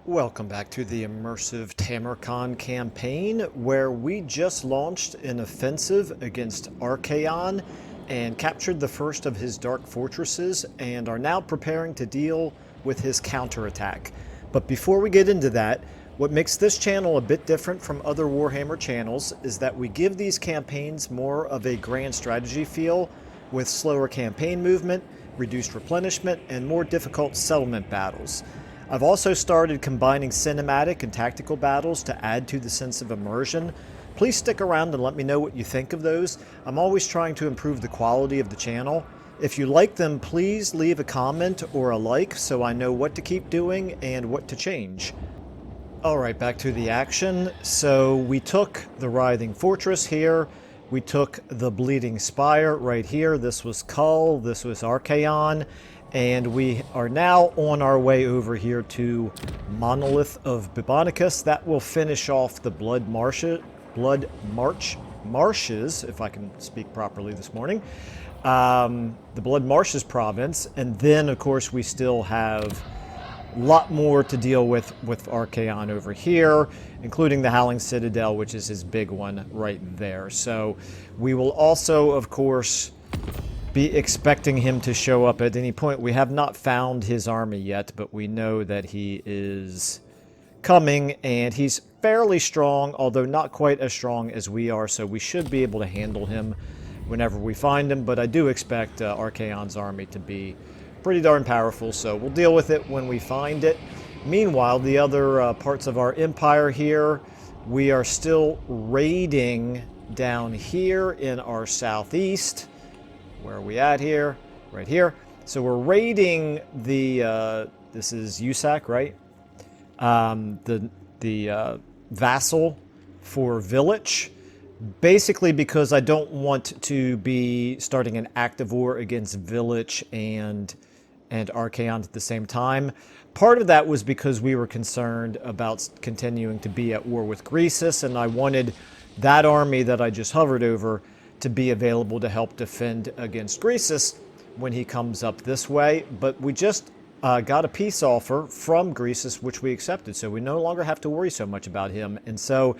Welcome back to the Immersive Tamurkhan campaign, where we just launched an offensive against Archaon and captured the first of his dark fortresses and are now preparing to deal with his counterattack. But before we get into that, what makes this channel a bit different from other Warhammer channels is that we give these campaigns more of a grand strategy feel, with slower campaign movement, reduced replenishment, and more difficult settlement battles. I've also started combining cinematic and tactical battles to add to the sense of immersion. Please stick around and let me know what you think of those. I'm always trying to improve the quality of the channel. If you like them, please leave a comment or a like so I know what to keep doing and what to change. Alright, back to the action. So we took the Writhing Fortress here. We took the Bleeding Spire right here. This was Kull, this was Archaon. And we are now on our way over here to Monolith of Bibonicus. That will finish off the Blood Marshes, if I can speak properly this morning. The Blood Marshes province. And then, of course, we still have a lot more to deal with Archaon over here, including the Howling Citadel, which is his big one right there. So we will also, of course, be expecting him to show up at any point. We have not found his army yet, but we know that he is coming, and he's fairly strong, although not quite as strong as we are, so we should be able to handle him whenever we find him. But I do expect Archaon's army to be pretty darn powerful, so we'll deal with it when we find it. Meanwhile, the other parts of our empire here, we are still raiding down here in our southeast. Where are we at here? Right here. So we're raiding the, this is USAC, right? The vassal for Village. Basically because I don't want to be starting an active war against Village and Archaon at the same time. Part of that was because we were concerned about continuing to be at war with Greasus, and I wanted that army that I just hovered over to be available to help defend against Greasus when he comes up this way. But we just got a peace offer from Greasus, which we accepted, so we no longer have to worry so much about him. And so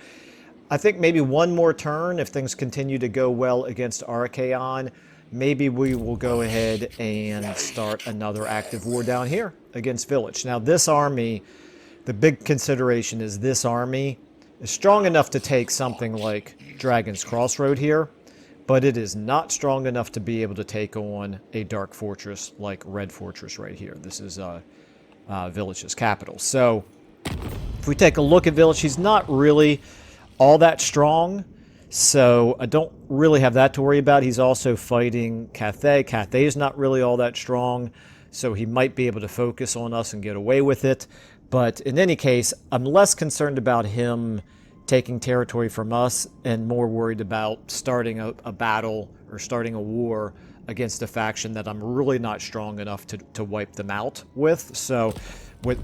I think maybe one more turn, if things continue to go well against Archaon, maybe we will go ahead and start another active war down here against Village. Now this army, the big consideration is this army is strong enough to take something like Dragon's Crossroad here, but it is not strong enough to be able to take on a dark fortress like Red Fortress right here. This is Village's capital. So if we take a look at Village, he's not really all that strong, so I don't really have that to worry about. He's also fighting Cathay. Cathay is not really all that strong, so he might be able to focus on us and get away with it. But in any case, I'm less concerned about him taking territory from us and more worried about starting a battle or starting a war against a faction that I'm really not strong enough to wipe them out with. So with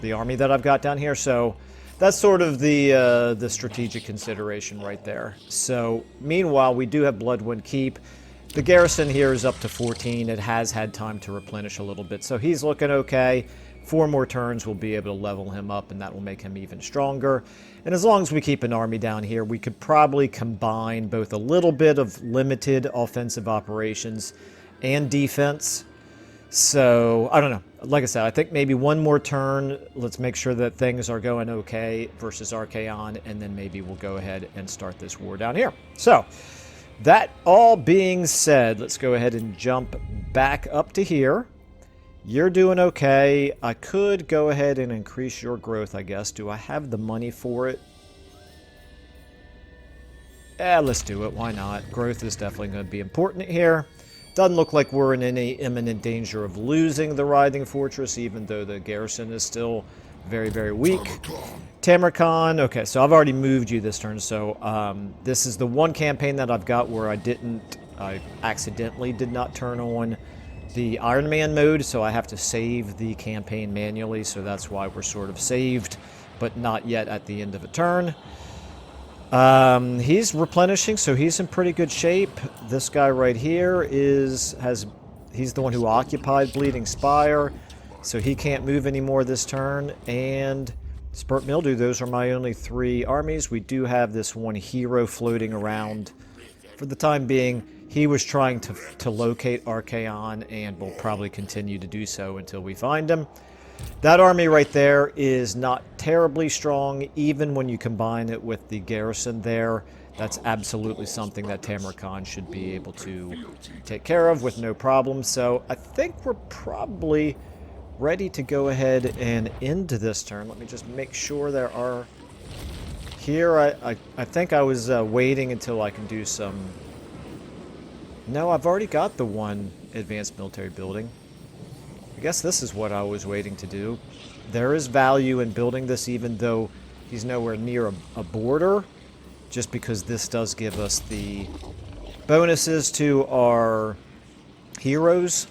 the army that I've got down here. So that's sort of the strategic consideration right there. So meanwhile, we do have Bloodwind Keep. The garrison here is up to 14. It has had time to replenish a little bit, so he's looking okay. 4 more turns will be able to level him up, and that will make him even stronger. And as long as we keep an army down here, we could probably combine both a little bit of limited offensive operations and defense. So, I don't know. Like I said, I think maybe one more turn. Let's make sure that things are going okay versus Archaon, and then maybe we'll go ahead and start this war down here. So, that all being said, let's go ahead and jump back up to here. You're doing okay. I could go ahead and increase your growth, I guess. Do I have the money for it? Yeah, let's do it. Why not? Growth is definitely going to be important here. Doesn't look like we're in any imminent danger of losing the Writhing Fortress, even though the garrison is still very, very weak. Tamurkhan. Okay, so I've already moved you this turn. So this is the one campaign that I've got where I accidentally did not turn on the Iron Man mode, so I have to save the campaign manually, so that's why we're sort of saved, but not yet at the end of a turn. He's replenishing, so he's in pretty good shape. This guy right here he's the one who occupied Bleeding Spire. So he can't move anymore this turn. And Spurt Mildew, those are my only 3 armies. We do have this one hero floating around. For the time being, he was trying to locate Archaon and will probably continue to do so until we find him. That army right there is not terribly strong, even when you combine it with the garrison there. That's absolutely something that Tamurkhan should be able to take care of with no problem. So I think we're probably ready to go ahead and end this turn. Let me just make sure there are... Here, I think I was waiting until I can do some... No, I've already got the one advanced military building. I guess this is what I was waiting to do. There is value in building this even though he's nowhere near a border, just because this does give us the bonuses to our heroes.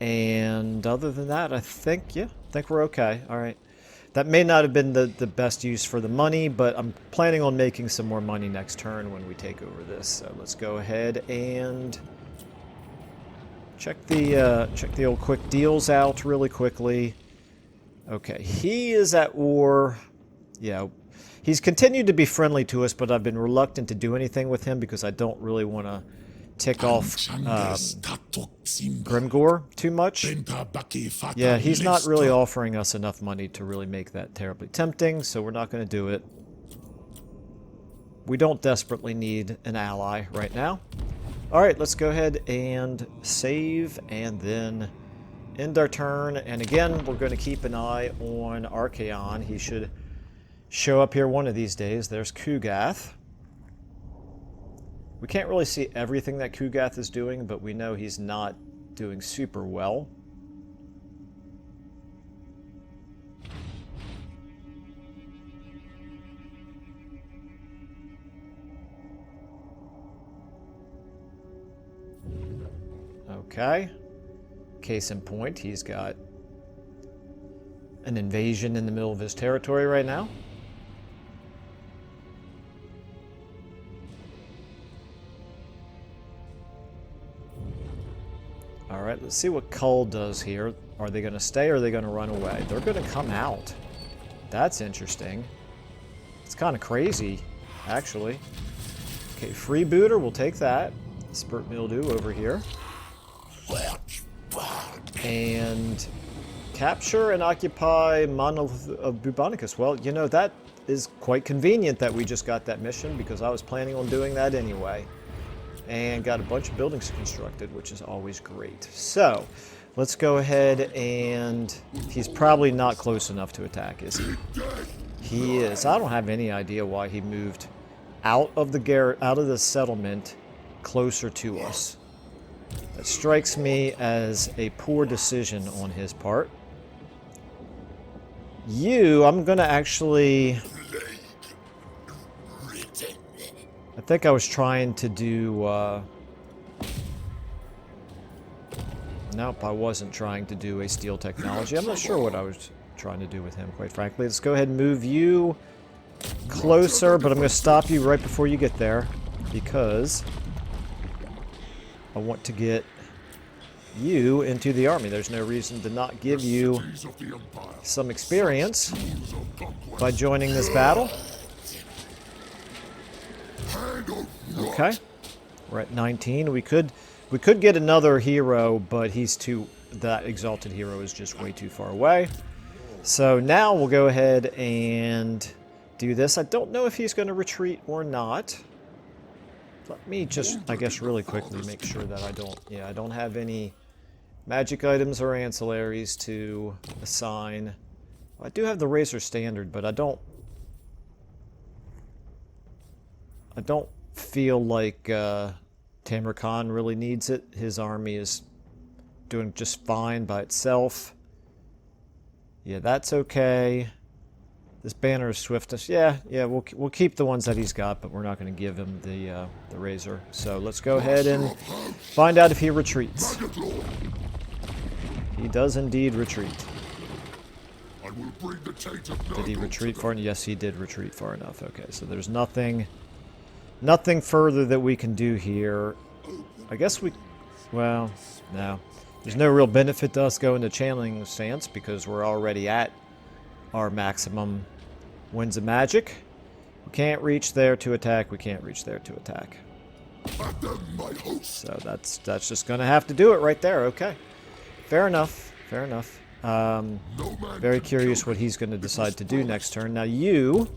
And other than that, I think we're okay. All right. That may not have been the best use for the money, but I'm planning on making some more money next turn when we take over this. So let's go ahead and check the old quick deals out really quickly. Okay, he is at war. Yeah, he's continued to be friendly to us, but I've been reluctant to do anything with him because I don't really want to tick off Grimgor too much. Yeah, he's not really offering us enough money to really make that terribly tempting, so we're not going to do it. We don't desperately need an ally right now. Alright, let's go ahead and save and then end our turn. And again, we're going to keep an eye on Archaon. He should show up here one of these days. There's Kugath. We can't really see everything that Kugath is doing, but we know he's not doing super well. Okay. Case in point, he's got an invasion in the middle of his territory right now. Alright, let's see what Kull does here. Are they going to stay or are they going to run away? They're going to come out. That's interesting. It's kind of crazy, actually. Okay, Freebooter, we'll take that. Spurt Mildew over here. And capture and occupy Monolith of Bubonicus. Well, you know, that is quite convenient that we just got that mission because I was planning on doing that anyway. And got a bunch of buildings constructed, which is always great. So, let's go ahead and... He's probably not close enough to attack, is he? He is. I don't have any idea why he moved out of the settlement closer to us. That strikes me as a poor decision on his part. I'm going to actually... I think I was trying to do... Nope, I wasn't trying to do a steel technology. I'm not sure what I was trying to do with him, quite frankly. Let's go ahead and move you closer, but I'm going to stop you right before you get there because I want to get you into the army. There's no reason to not give you some experience by joining this battle. Okay, we're at 19. We could get another hero, but that exalted hero is just way too far away. So now we'll go ahead and do this. I don't know if he's going to retreat or not. Let me just, I guess, really quickly make sure that I don't have any magic items or ancillaries to assign. I do have the Razor Standard, but I don't feel like Tamurkhan really needs it. His army is doing just fine by itself. Yeah, that's okay. This banner of swiftness. Yeah, we'll keep the ones that he's got, but we're not going to give him the razor. So let's go ahead and find out if he retreats. He does indeed retreat. Did he retreat far enough? Yes, he did retreat far enough. Okay, so there's nothing further that we can do here. I guess well, no. There's no real benefit to us going to channeling stance because we're already at our maximum winds of magic. We can't reach there to attack. We can't reach there to attack. So that's just going to have to do it right there. Okay. Fair enough. Fair enough. Very curious what he's going to decide to do next turn. Now I'm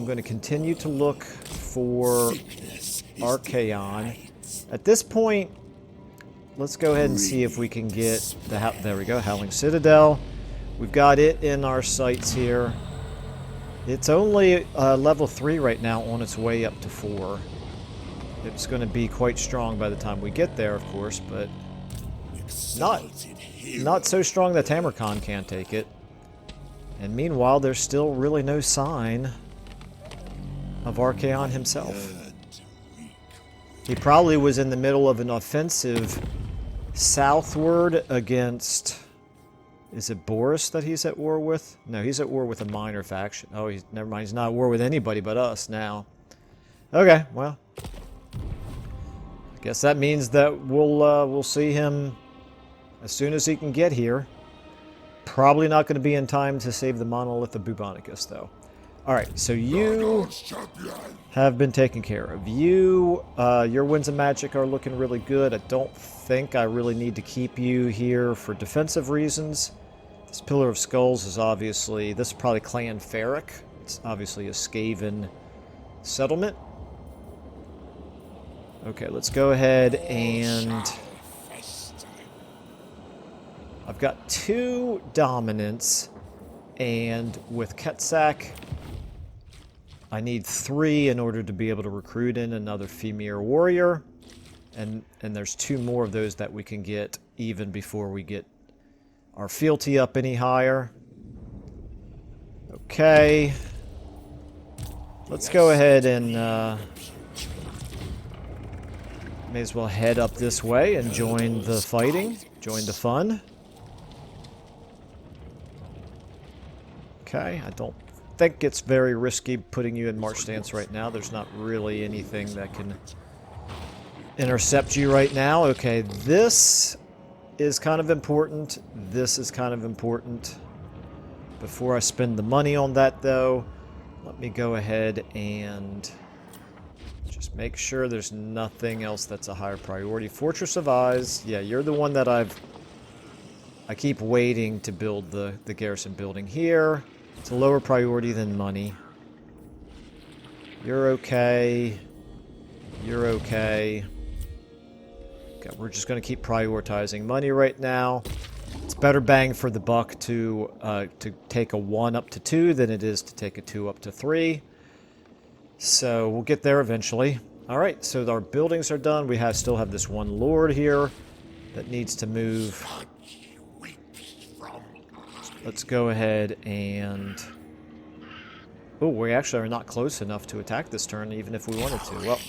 going to continue to look for Archaon. At this point, let's go ahead and see if we can get the... There we go, Howling Citadel. We've got it in our sights here. It's only level 3 right now, on its way up to 4. It's going to be quite strong by the time we get there, of course, but not so strong that Tamurkhan can't take it. And meanwhile, there's still really no sign of Archaon himself. He probably was in the middle of an offensive southward against... Is it Boris that he's at war with? No, he's at war with a minor faction. Oh, never mind. He's not at war with anybody but us now. Okay, well, I guess that means that we'll see him as soon as he can get here. Probably not going to be in time to save the monolith of Bubonicus, though. All right, so you have been taken care of. Your winds of magic are looking really good. I don't think I really need to keep you here for defensive reasons. This Pillar of Skulls is obviously... This is probably Clan Ferric. It's obviously a Skaven settlement. Okay, let's go ahead and... I've got 2 dominants, and with Ketsak, I need 3 in order to be able to recruit in another Femir warrior, and there's 2 more of those that we can get even before we get our fealty up any higher. Okay, let's go ahead and may as well head up this way and join the fighting, join the fun. Okay, I don't think it's very risky putting you in march stance right now. There's not really anything that can intercept you right now. Okay, this is kind of important. This is kind of important. Before I spend the money on that, though, let me go ahead and just make sure there's nothing else that's a higher priority. Fortress of Eyes. Yeah, you're the one that I keep waiting to build the garrison building here. It's a lower priority than money. You're okay. You're okay. Okay, we're just going to keep prioritizing money right now. It's better bang for the buck to take a 1 up to 2 than it is to take a 2 up to 3. So we'll get there eventually. Alright, so our buildings are done. We still have this one lord here that needs to move. Let's go ahead and... Oh, we actually are not close enough to attack this turn, even if we wanted to. Well,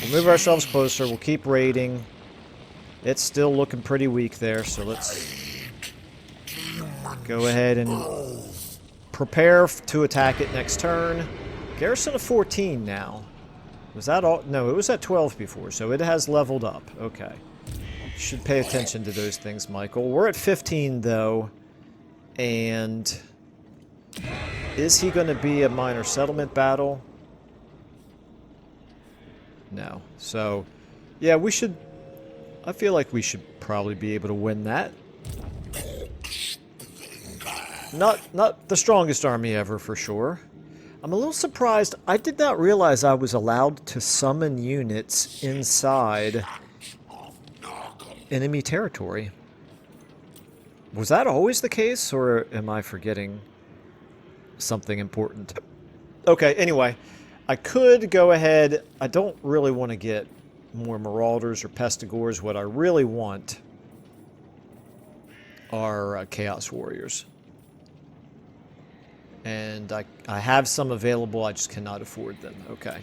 we'll move ourselves closer. We'll keep raiding. It's still looking pretty weak there, so let's go ahead and prepare to attack it next turn. Garrison of 14 now. Was that all? No, it was at 12 before, so it has leveled up. Okay. Should pay attention to those things, Michael. We're at 15, though. And is he going to be a minor settlement battle? No. So, yeah, we should... I feel like we should probably be able to win that. Not the strongest army ever, for sure. I'm a little surprised. I did not realize I was allowed to summon units inside enemy territory. Was that always the case, or am I forgetting something important? Okay, anyway, I could go ahead. I don't really want to get more Marauders or Pestigores. What I really want are Chaos Warriors. And I have some available, I just cannot afford them. Okay.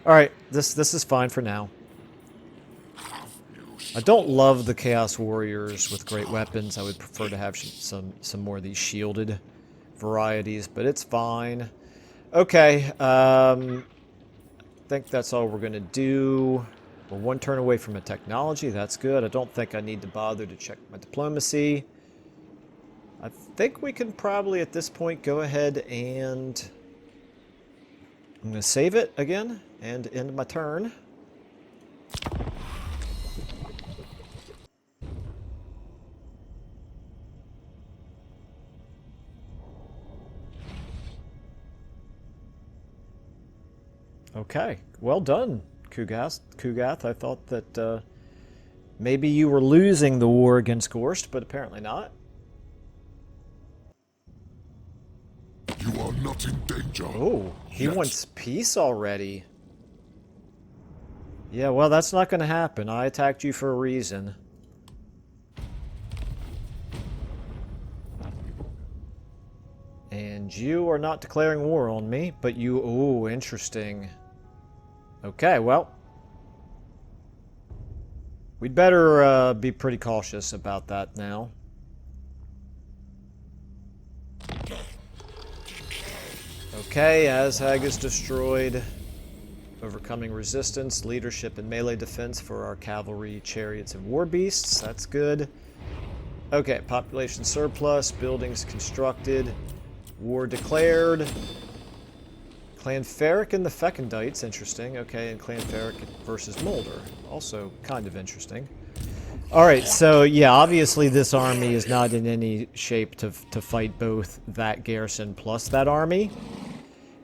Alright, this is fine for now. I don't love the Chaos Warriors with great weapons. I would prefer to have some more of these shielded varieties, but it's fine. Okay, I think that's all we're going to do. We're one turn away from a technology. That's good. I don't think I need to bother to check my diplomacy. I think we can probably, at this point, go ahead and... I'm going to save it again and end my turn. Okay, well done, Kugath. I thought that maybe you were losing the war against Gorst, but apparently not. You are not in danger. Oh, he wants peace already. Yeah, well, that's not going to happen. I attacked you for a reason. And you are not declaring war on me, but you... Oh, interesting. Okay, well. We'd better be pretty cautious about that now. Okay, Azhag is destroyed. Overcoming resistance, leadership, and melee defense for our cavalry, chariots, and war beasts. That's good. Okay, population surplus, buildings constructed, war declared. Clanferic and the Fecondites, interesting. Okay, and Clanferic versus Mulder, also kind of interesting. Alright, so yeah, obviously this army is not in any shape to fight both that garrison plus that army.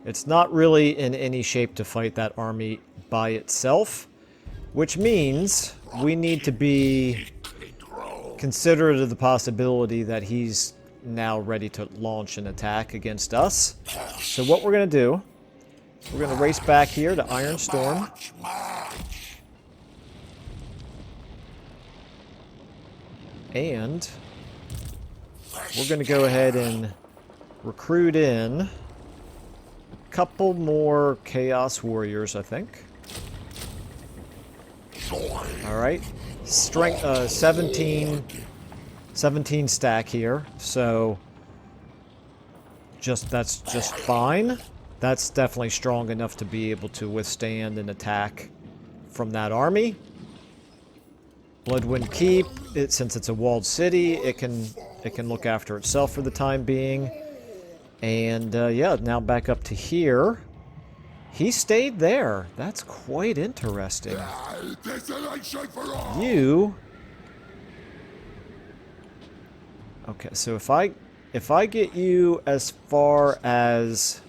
It's not really in any shape to fight that army by itself, which means we need to be considerate of the possibility that he's now ready to launch an attack against us. So what we're going to do, we're going to race back here to Iron Storm. And we're going to go ahead and recruit in a couple more Chaos Warriors, I think. Alright. Strength 17 stack here. So that's just fine. That's definitely strong enough to be able to withstand an attack from that army. Bloodwind Keep, since it's a walled city, it can look after itself for the time being. And yeah, now back up to here. He stayed there. That's quite interesting. You. Okay, so if I get you as far as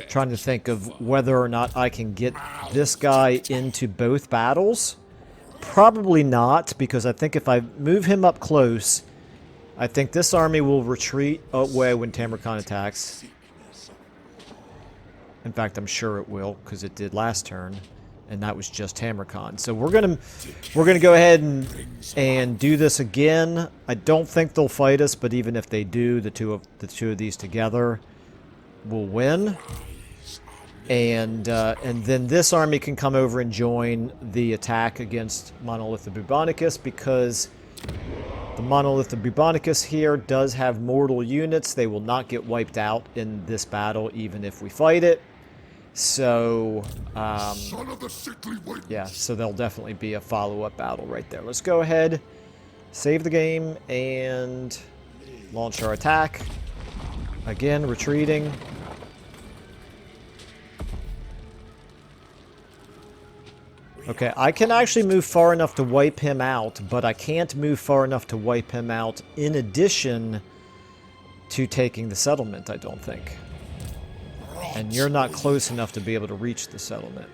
trying to think of whether or not I can get this guy into both battles. Probably not, because I think if I move him up close, I think this army will retreat away when Tamurkhan attacks. In fact, I'm sure it will, because it did last turn, and that was just Tamurkhan. So we're gonna go ahead and do this again. I don't think they'll fight us, but even if they do, the two of these together will win. And then this army can come over and join the attack against Monolith of Bubonicus, because the Monolith of Bubonicus here does have mortal units. They will not get wiped out in this battle, even if we fight it. So, yeah, so there'll definitely be a follow-up battle right there. Let's go ahead, save the game, and launch our attack. Again, retreating. Okay, I can actually move far enough to wipe him out, but I can't move far enough to wipe him out in addition to taking the settlement, I don't think. And you're not close enough to be able to reach the settlement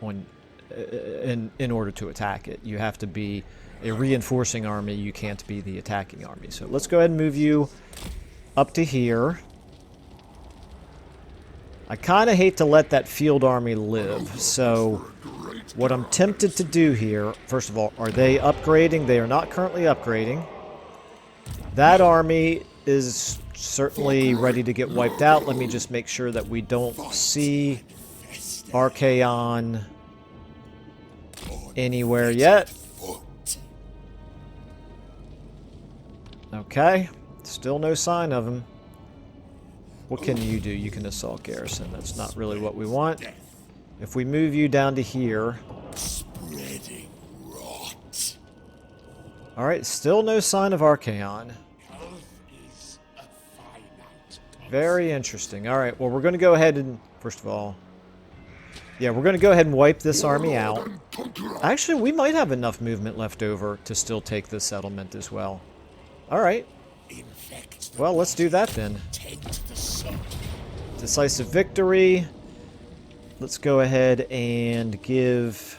in order to attack it. You have to be a reinforcing army, you can't be the attacking army. So let's go ahead and move you up to here. I kind of hate to let that field army live, so what I'm tempted to do here, first of all, are they upgrading? They are not currently upgrading. That army is certainly ready to get wiped out. Let me just make sure that we don't see Archaon anywhere yet. Okay, still no sign of him. What can you do? You can assault garrison. That's not really what we want. If we move you down to here... Spreading rot. Alright, still no sign of Archaon. Very interesting. Alright, well, we're going to go ahead and... First of all... Yeah, we're going to go ahead and wipe this army out. Actually, we might have enough movement left over to still take this settlement as well. Alright. Well, let's do that then. Decisive victory. Let's go ahead and give...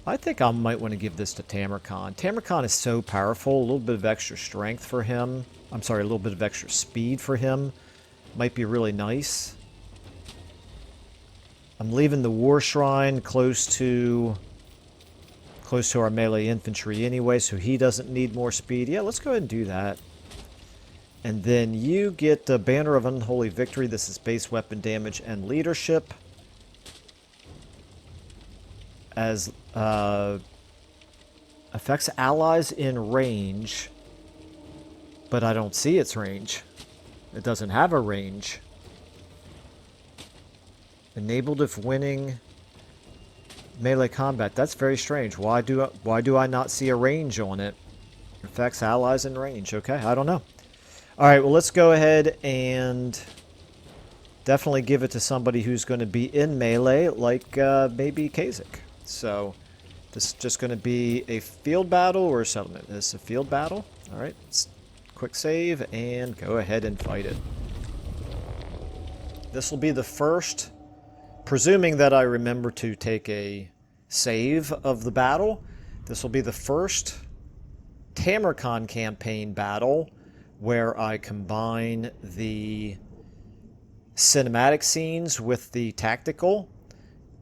I think I might want to give this to Tamurkhan. Tamurkhan is so powerful. A little bit of extra strength for him. I'm sorry, a little bit of extra speed for him. Might be really nice. I'm leaving the War Shrine close to our melee infantry anyway, so he doesn't need more speed. Yeah, let's go ahead and do that. And then you get the Banner of Unholy Victory. This is base weapon damage and leadership. As affects allies in range, but I don't see its range. It doesn't have a range. Enabled if winning melee combat. That's very strange. Why do I not see a range on it? Affects allies in range. Okay, I don't know. Alright, well, let's go ahead and definitely give it to somebody who's going to be in melee, like maybe Kasich. So, this is just going to be a field battle or a settlement. This is a field battle. Alright, quick save and go ahead and fight it. This will be the first, presuming that I remember to take a save of the battle, this will be the first Tamurkhan campaign battle where I combine the cinematic scenes with the tactical.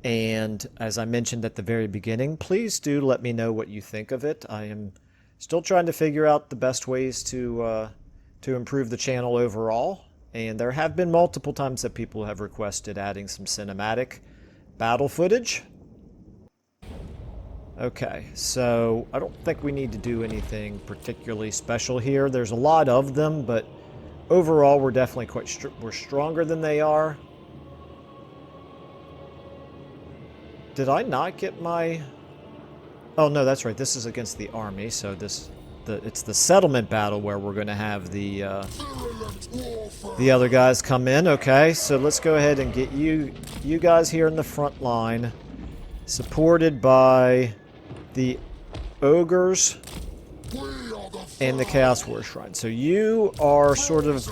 And as I mentioned at the very beginning, please do let me know what you think of it. I am still trying to figure out the best ways to improve the channel overall. And there have been multiple times that people have requested adding some cinematic battle footage. Okay, so I don't think we need to do anything particularly special here. There's a lot of them, but overall we're definitely we're stronger than they are. Did I not get my... Oh, no, that's right. This is against the army, so it's the settlement battle where we're going to have the other guys come in. Okay, so let's go ahead and get you guys here in the front line, supported by the ogres and the Chaos War Shrine. So you are sort of...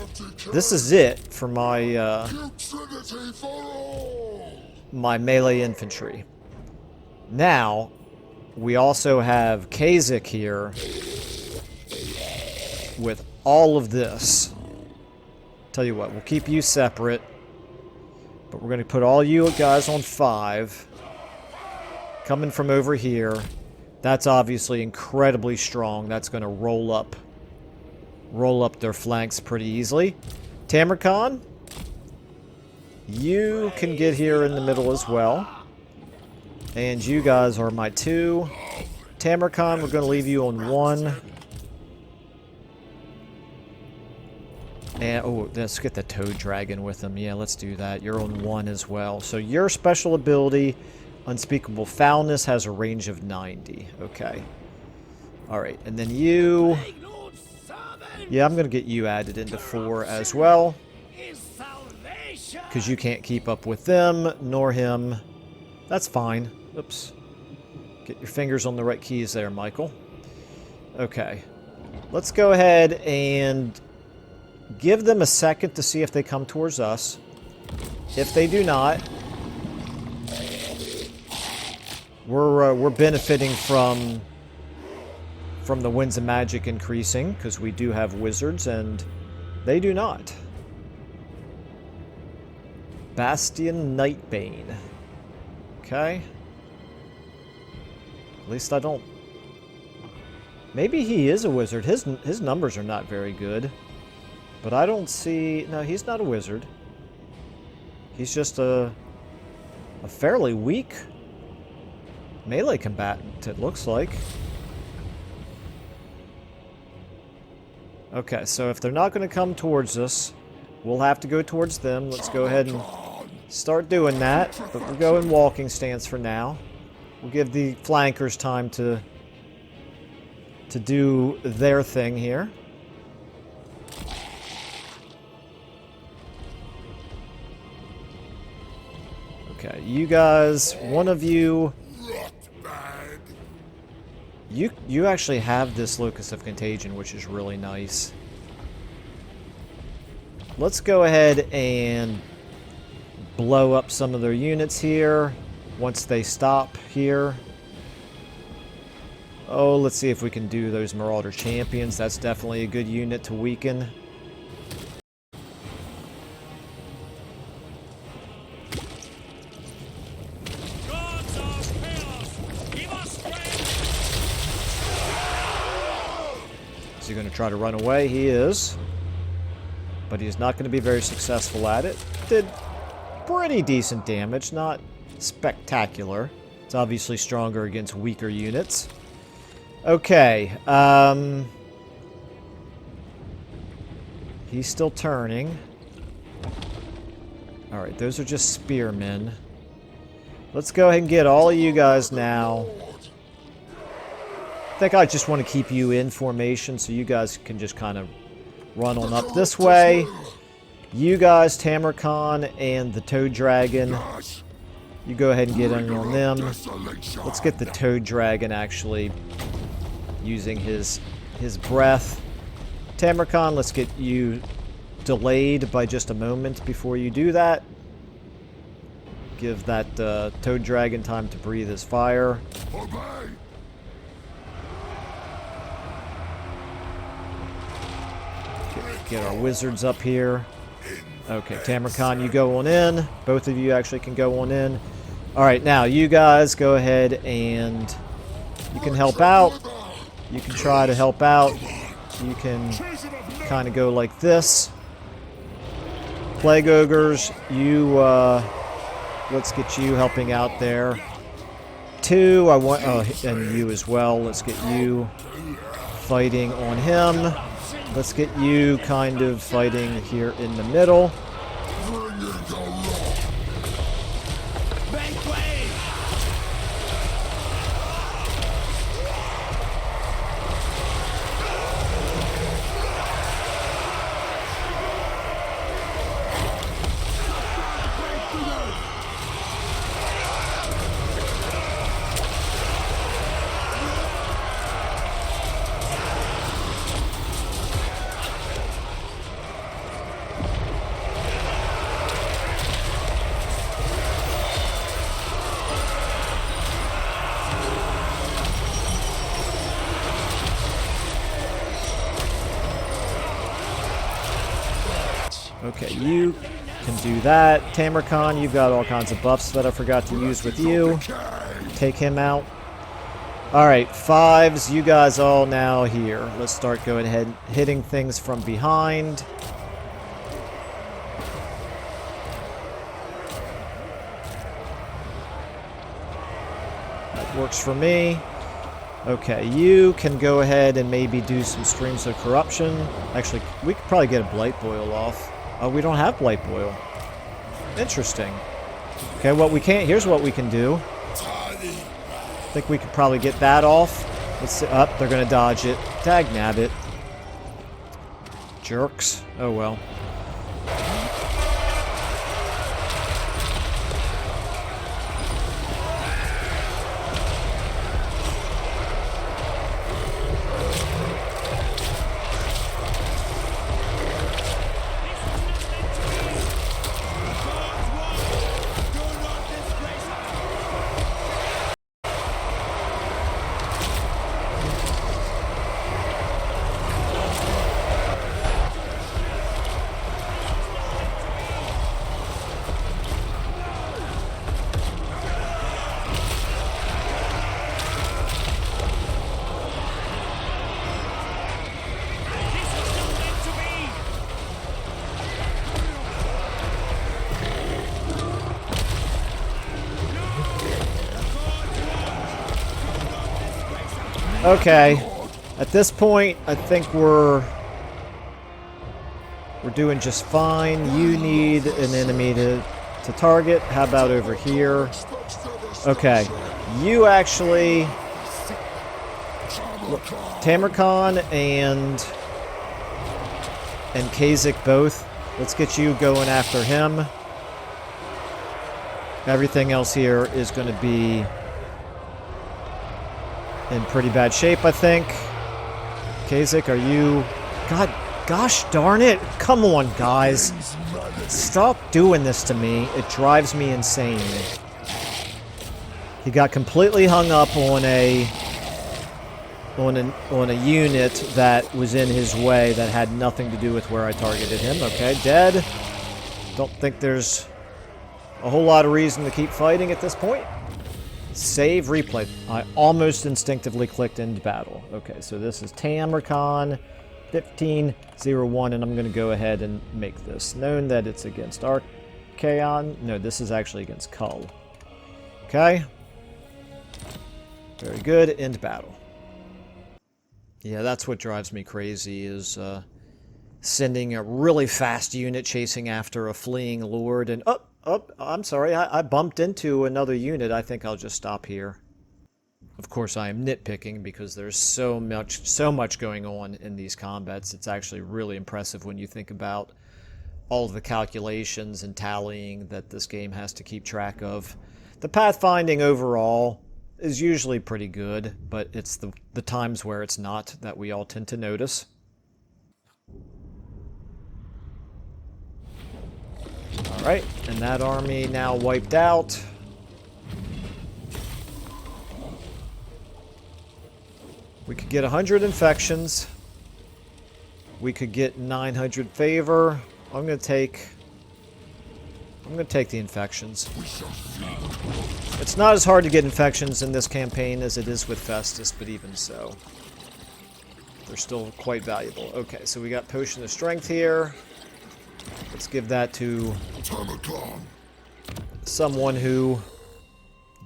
This is it for my my melee infantry. Now, we also have Kasich here with all of this. Tell you what, we'll keep you separate, but we're going to put all you guys on 5. Coming from over here. That's obviously incredibly strong. That's going to roll up their flanks pretty easily. Tamurkhan, you can get here in the middle as well. And you guys are my 2. Tamurkhan, we're going to leave you on 1. And, oh, let's get the Toad Dragon with them. Yeah, let's do that. You're on 1 as well. So your special ability, Unspeakable Foulness, has a range of 90. Okay. Alright, and then you... Yeah, I'm going to get you added into 4 as well. Because you can't keep up with them, nor him. That's fine. Oops. Get your fingers on the right keys there, Michael. Okay. Let's go ahead and give them a second to see if they come towards us. If they do not, we're benefiting from the winds of magic increasing, because we do have wizards and they do not. Bastion Nightbane. Okay. At least I don't... Maybe he is a wizard. His numbers are not very good. But I don't see... No, he's not a wizard. He's just a fairly weak melee combatant, it looks like. Okay, so if they're not going to come towards us, we'll have to go towards them. Let's go ahead and start doing that, but we'll go in walking stance for now. We'll give the flankers time to do their thing here. Okay, you guys, one of you... You actually have this Locus of Contagion, which is really nice. Let's go ahead and blow up some of their units here once they stop here. Oh, let's see if we can do those Marauder Champions. That's definitely a good unit to weaken. Is he going to try to run away? He is. But he's not going to be very successful at it. Did pretty decent damage, not spectacular. It's obviously stronger against weaker units. Okay, he's still turning. Alright, those are just spearmen. Let's go ahead and get all of you guys now. I think I just want to keep you in formation so you guys can just kind of run on up this way. You guys, Tamurkhan and the Toad Dragon, you go ahead and get in on them. Let's get the Toad Dragon actually using his breath. Tamurkhan, let's get you delayed by just a moment before you do that. Give that Toad Dragon time to breathe his fire. Get our wizards up here. Okay, Tamurkhan, you go on in. Both of you actually can go on in. Alright, now you guys go ahead and you can help out. You can try to help out. You can kind of go like this. Plague Ogres, you, let's get you helping out there. Two, I want, oh, and you as well. Let's get you fighting on him. Let's get you kind of fighting here in the middle. Okay, you can do that. Tamurkhan, you've got all kinds of buffs that I forgot to use with you. Take him out. Alright, fives, you guys all now here. Let's start going ahead hitting things from behind. That works for me. Okay, you can go ahead and maybe do some Streams of Corruption. Actually, we could probably get a Blight Boil off. Oh, we don't have Blight Boil. Interesting. Okay, what we can't... Here's what we can do. I think we could probably get that off. Let's see. Up, they're going to dodge it. Dagnabbit. Jerks. Oh, well. Okay, at this point, I think we're doing just fine. You need an enemy to to target. How about over here? Okay. You actually... Tamurkhan and Kha'Zix both. Let's get you going after him. Everything else here is going to be in pretty bad shape, I think. Kha'Zix, are you... God, gosh darn it. Come on, guys. Stop doing this to me. It drives me insane. He got completely hung up on a unit that was in his way that had nothing to do with where I targeted him. Okay, dead. Don't think there's a whole lot of reason to keep fighting at this point. Save, replay. I almost instinctively clicked end battle. Okay, so this is Tamurkhan 1501, and I'm going to go ahead and make this known that it's against Archaon. No, this is actually against Kull. Okay. Very good. End battle. Yeah, that's what drives me crazy, is sending a really fast unit chasing after a fleeing lord, and I'm sorry, I bumped into another unit. I think I'll just stop here. Of course, I am nitpicking because there's so much going on in these combats. It's actually really impressive when you think about all of the calculations and tallying that this game has to keep track of. The pathfinding overall is usually pretty good, but it's the times where it's not that we all tend to notice. Alright, and that army now wiped out. We could get 100 infections. We could get 900 favor. I'm gonna take the infections. It's not as hard to get infections in this campaign as it is with Festus, but even so, they're still quite valuable. Okay, so we got Potion of Strength here. Let's give that to someone who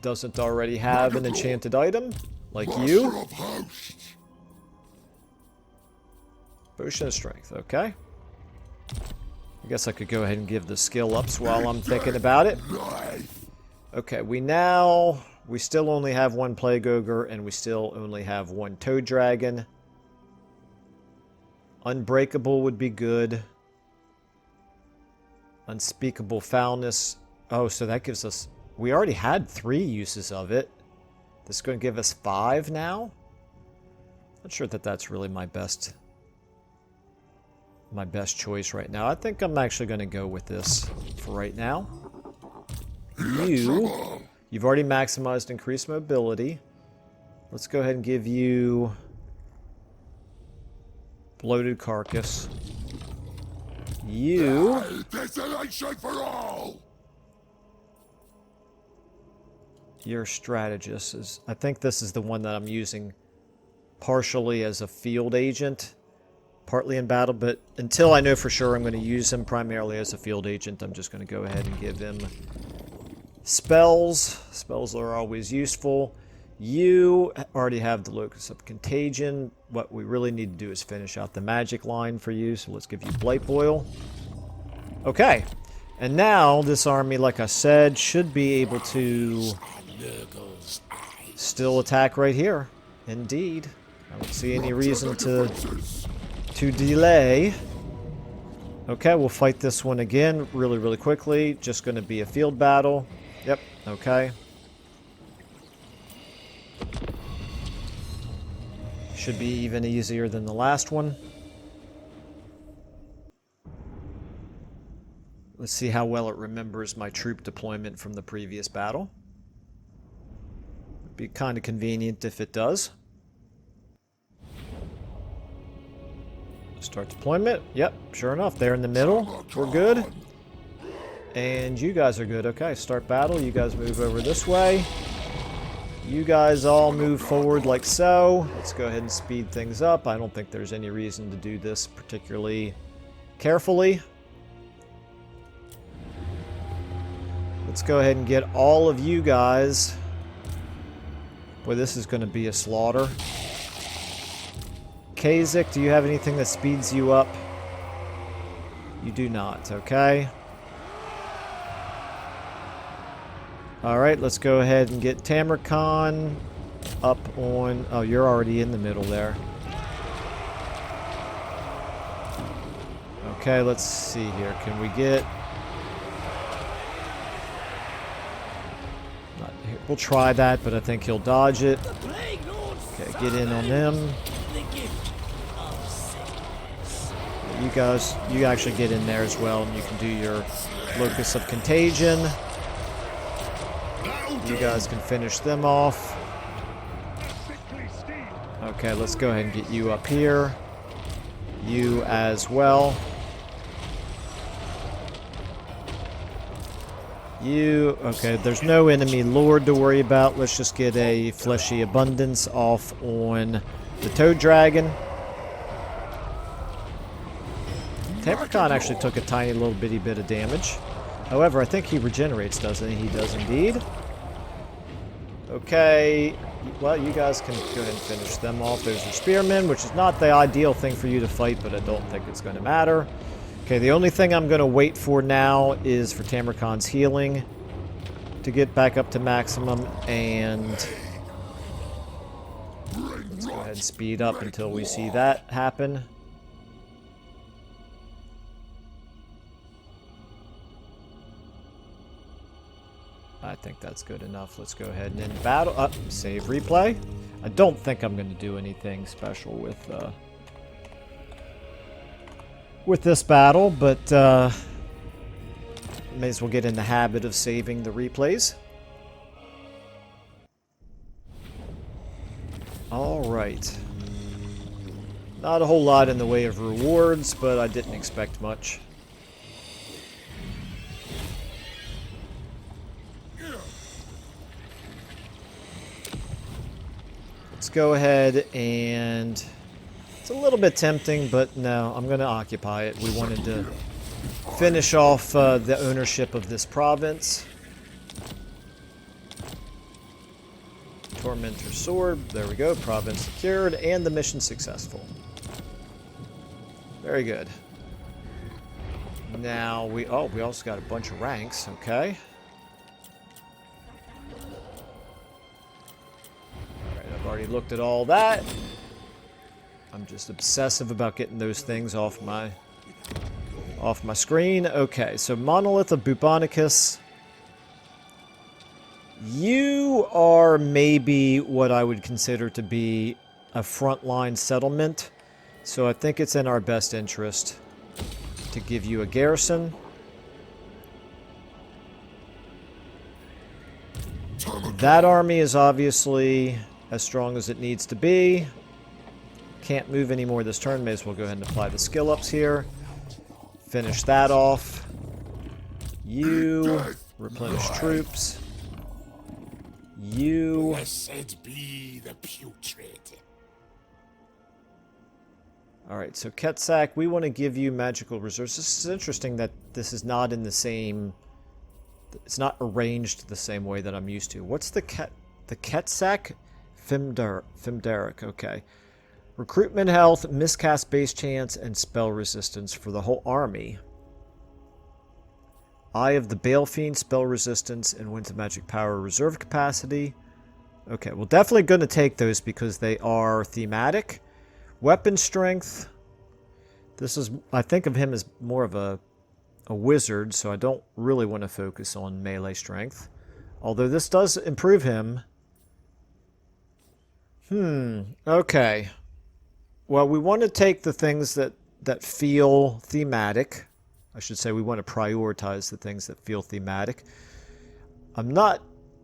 doesn't already have an enchanted item, like you. Potion of Strength, okay. I guess I could go ahead and give the skill ups while I'm thinking about it. Okay, we still only have one Plague Ogre, and we still only have one Toad Dragon. Unbreakable would be good. Unspeakable Foulness. Oh, so that gives us... We already had 3 uses of it. This is going to give us 5 now? Not sure that that's really my best choice right now. I think I'm actually going to go with this for right now. You've already maximized increased mobility. Let's go ahead and give you Bloated Carcass. Desolation for all. Your strategist is... I think this is the one that I'm using partially as a field agent, partly in battle, but until I know for sure I'm going to use him primarily as a field agent, I'm just going to go ahead and give him spells. Spells are always useful. You already have the Locus of Contagion. What we really need to do is finish out the magic line for you, so let's give you Blight Boil. Okay, and now this army, like I said, should be able to still attack right here. Indeed. I don't see any reason to delay. Okay, we'll fight this one again really quickly. Just going to be a field battle. Yep, okay. Should be even easier than the last one. Let's see how well it remembers my troop deployment from the previous battle. It'd be kind of convenient if it does. Start deployment. Yep, sure enough, they're in the middle. We're good. And you guys are good. Okay, start battle. You guys move over this way. You guys all move forward like so. Let's go ahead and speed things up. I don't think there's any reason to do this particularly carefully. Let's go ahead and get all of you guys. Boy, this is going to be a slaughter. Kha'Zix, do you have anything that speeds you up? You do not, okay. Alright, let's go ahead and get Tamurkhan up on... Oh, you're already in the middle there. Okay, let's see here. Can we get... Not here. We'll try that, but I think he'll dodge it. Okay, get in on them. You actually get in there as well, and you can do your Locus of Contagion. You guys can finish them off. Okay, let's go ahead and get you up here. You as well. You, okay, there's no enemy lord to worry about. Let's just get a fleshy abundance off on the toad dragon. Tamurkhan actually took a tiny little bitty bit of damage. However, I think he regenerates, doesn't he? He does indeed. Okay, well, you guys can go ahead and finish them off. There's your spearmen, which is not the ideal thing for you to fight, but I don't think it's going to matter. Okay, the only thing I'm going to wait for now is for Tamurkhan's healing to get back up to maximum, and let's go ahead and speed up until we see that happen. I think that's good enough. Let's go ahead and end battle. Save replay. I don't think I'm going to do anything special with this battle, but may as well get in the habit of saving the replays. All right. Not a whole lot in the way of rewards, but I didn't expect much. Let's go ahead and... It's a little bit tempting, but no, I'm going to occupy it. We wanted to finish off the ownership of this province. Tormentor Sword. There we go. Province secured, and the mission successful. Very good. Now we... Oh, we also got a bunch of ranks. Okay. I've already looked at all that. I'm just obsessive about getting those things off my screen. Okay, so Monolith of Bubonicus. You are maybe what I would consider to be a frontline settlement, so I think it's in our best interest to give you a garrison. That army is obviously as strong as it needs to be. Can't move anymore this turn. May as well go ahead and apply the skill ups here. Finish that off. You replenish troops. You. Blessed be the putrid. Alright, so Ketsak, we want to give you magical reserves. This is interesting that this is not in the same... It's not arranged the same way that I'm used to. What's the Ketsak? Fimdaric, okay. Recruitment health, miscast base chance, and spell resistance for the whole army. Eye of the Balefiend, spell resistance, and Winds of Magic Power reserve capacity. Okay, well, definitely going to take those because they are thematic. Weapon strength. This is, I think of him as more of a wizard, so I don't really want to focus on melee strength. Although this does improve him. Okay. Well, we want to take the things that feel thematic. I should say we want to prioritize the things that feel thematic. I'm not...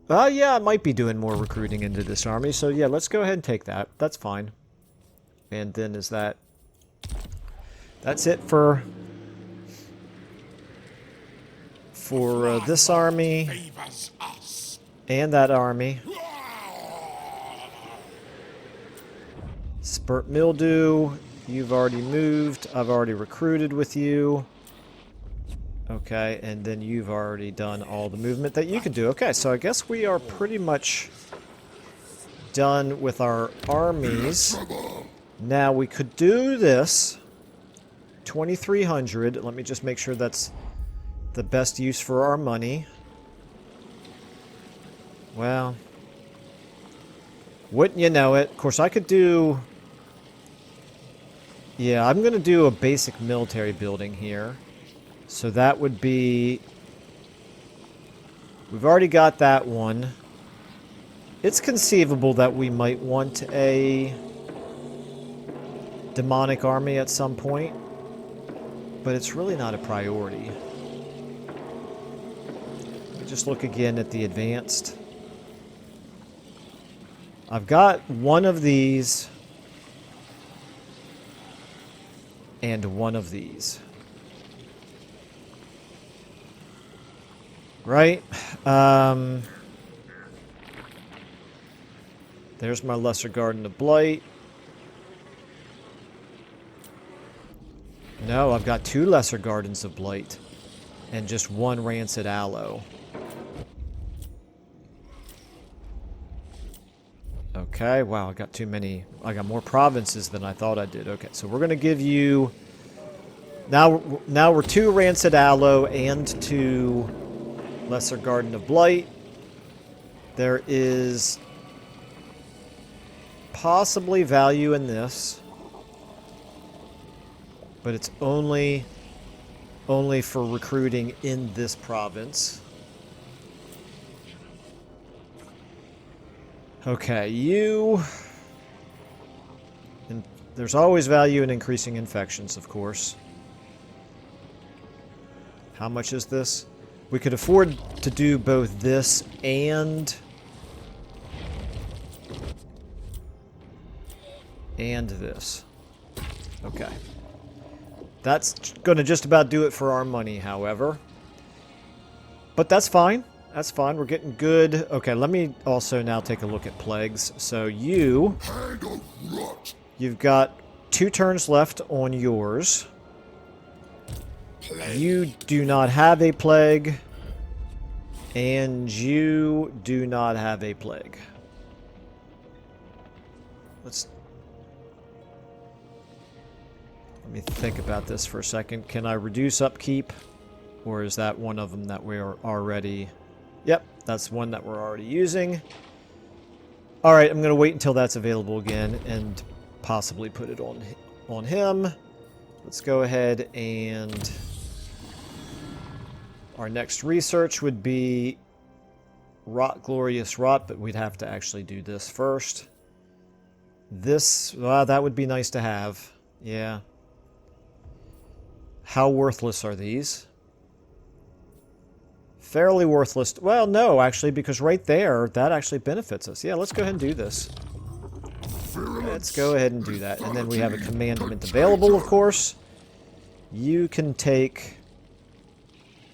yeah, I might be doing more recruiting into this army, so yeah, let's go ahead and take that. That's fine. And then is that... That's it for this army and that army. Spurt Mildew, you've already moved. I've already recruited with you. Okay, and then you've already done all the movement that you can do. Okay, so I guess we are pretty much done with our armies. Now, we could do this. 2,300. Let me just make sure that's the best use for our money. Well, wouldn't you know it? Of course, I could do... Yeah, I'm going to do a basic military building here. So that would be... We've already got that one. It's conceivable that we might want a demonic army at some point, but it's really not a priority. Let me just look again at the advanced. I've got one of these and one of these. Right? There's my Lesser Garden of Blight. No, I've got 2 Lesser Gardens of Blight. And just 1 Rancid Aloe. Okay, wow, I got too many. I got more provinces than I thought I did. Okay, so we're going to give you... Now we're 2 Rancid Aloe and 2 Lesser Garden of Blight. There is possibly value in this, but it's only for recruiting in this province. Okay, you... And there's always value in increasing infections, of course. How much is this? We could afford to do both this and this. Okay. That's going to just about do it for our money, however. But that's fine. That's fine. We're getting good. Okay, let me also now take a look at plagues. So you've got 2 turns left on yours. You do not have a plague. And you do not have a plague. Let me think about this for a second. Can I reduce upkeep? Or is that one of them that we're already... Yep, that's one that we're already using. Alright, I'm going to wait until that's available again and possibly put it on him. Let's go ahead and... Our next research would be Rot, Glorious Rot, but we'd have to actually do this first. This, well, that would be nice to have. Yeah. How worthless are these? Fairly worthless. Well, no, actually, because right there, that actually benefits us. Yeah, let's go ahead and do this. Let's go ahead and do that. And then we have a commandment available, of course. You can take...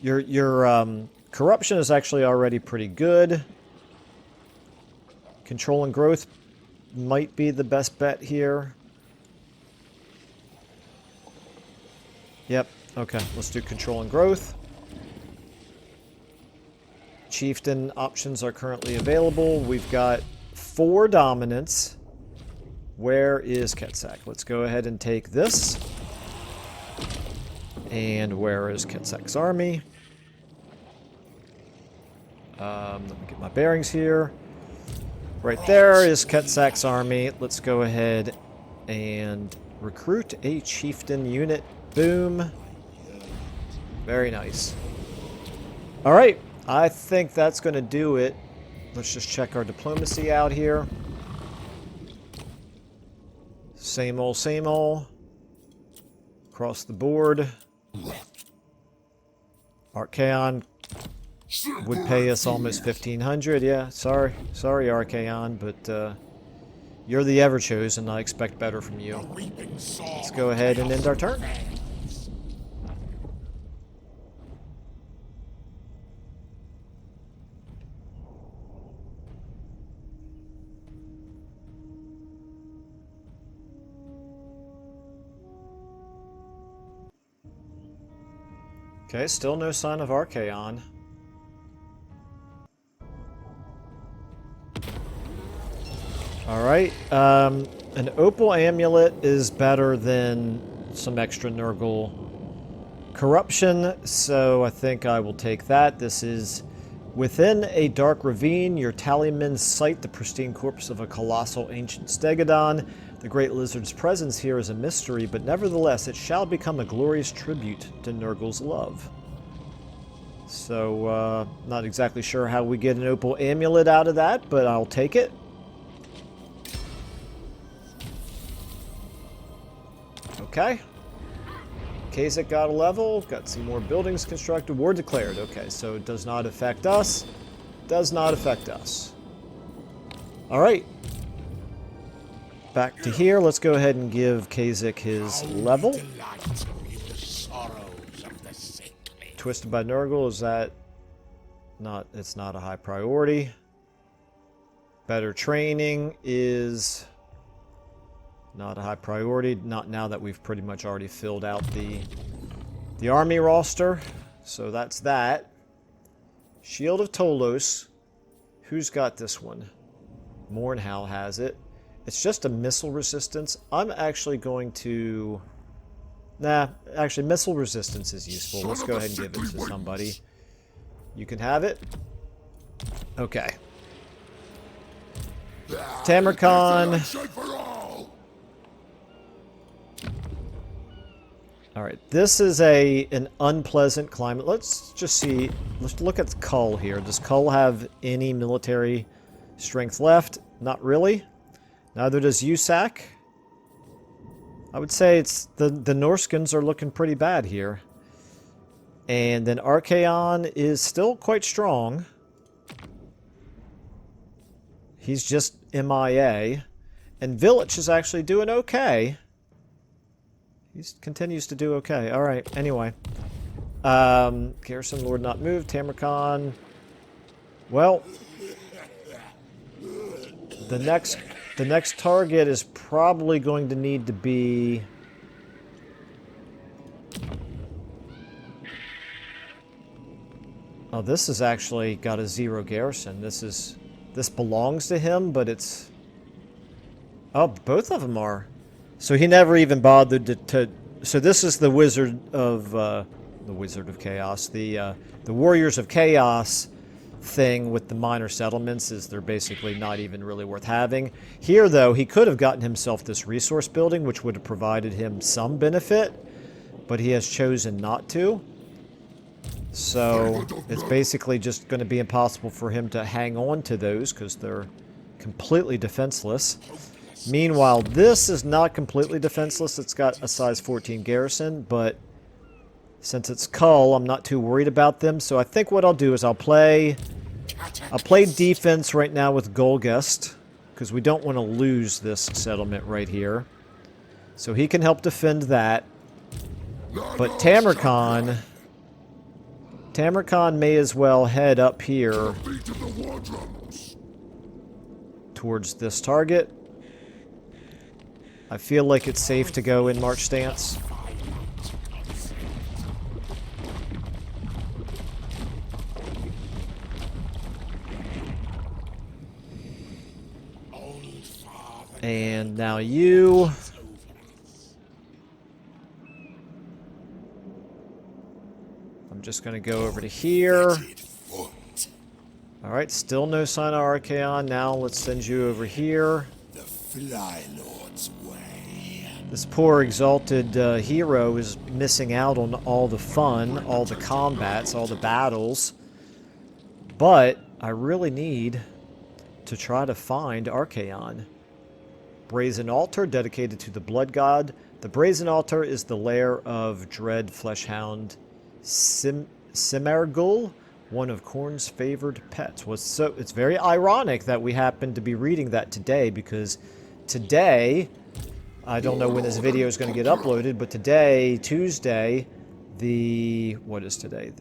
Your corruption is actually already pretty good. Control and growth might be the best bet here. Yep, okay, let's do control and growth. Chieftain options are currently available. We've got 4 dominance. Where is Ketsak? Let's go ahead and take this. And where is Ketsak's army? Let me get my bearings here. Right there is Ketsak's army. Let's go ahead and recruit a chieftain unit. Boom. Very nice. All right. I think that's going to do it. Let's just check our diplomacy out here. Same old, same old. Across the board. Archaon would pay us almost 1,500. Yeah, sorry, Archaon, but you're the Ever-Chosen. I expect better from you. Let's go ahead and end our turn. Okay, still no sign of Archaon. Alright, an Opal Amulet is better than some extra Nurgle corruption, so I think I will take that. This is Within a dark ravine, your tallymen sight the pristine corpse of a colossal ancient stegodon. The great lizard's presence here is a mystery, but nevertheless it shall become a glorious tribute to Nurgle's love. So, not exactly sure how we get an opal amulet out of that, but I'll take it. Okay. Kazak got a level, got some more buildings constructed, war declared. Okay, so it does not affect us. Does not affect us. Alright. Back to here, let's go ahead and give Kazak his level. Twisted by Nurgle, is that not, it's not a high priority. Better training is not a high priority, not now that we've pretty much already filled out the army roster. So that's that. Shield of Tolos. Who's got this one? Mornhal has it. It's just a missile resistance. I'm actually going to... Nah, actually missile resistance is useful. Let's go ahead and give it to somebody. You can have it. Okay. Tamurkhan. Alright, this is an unpleasant climate. Let's just see. Let's look at Kull here. Does Kull have any military strength left? Not really. Neither does Usak. I would say it's the Norskins are looking pretty bad here. And then Archaon is still quite strong. He's just MIA. And Village is actually doing okay. He continues to do okay. Alright, anyway. Garrison Lord not moved. Tamurkhan. Well, the next target is probably going to need to be... Oh, this has actually got a 0 garrison. This belongs to him, but it's... Oh, both of them are. So he never even bothered to so this is the Wizard of Chaos, the Warriors of Chaos thing with the minor settlements is they're basically not even really worth having. Here, though, he could have gotten himself this resource building, which would have provided him some benefit, but he has chosen not to. So it's basically just going to be impossible for him to hang on to those because they're completely defenseless. Meanwhile, this is not completely defenseless. It's got a size 14 garrison, but since it's Kull, I'm not too worried about them. So I think what I'll do is I'll play defense right now with Golgust, because we don't want to lose this settlement right here. So he can help defend that. But Tamurkhan may as well head up here towards this target. I feel like it's safe to go in march stance. And now you... I'm just going to go over to here. Alright, still no sign of Archaon. Now let's send you over here. This poor exalted hero is missing out on all the fun, all the combats, all the battles. But I really need to try to find Archaon. Brazen Altar, dedicated to the Blood God. The Brazen Altar is the lair of dread fleshhound Simargul, one of Khorne's favored pets. So it's very ironic that we happen to be reading that today, because today, I don't know when this video is going to get uploaded, but today, Tuesday, what is today?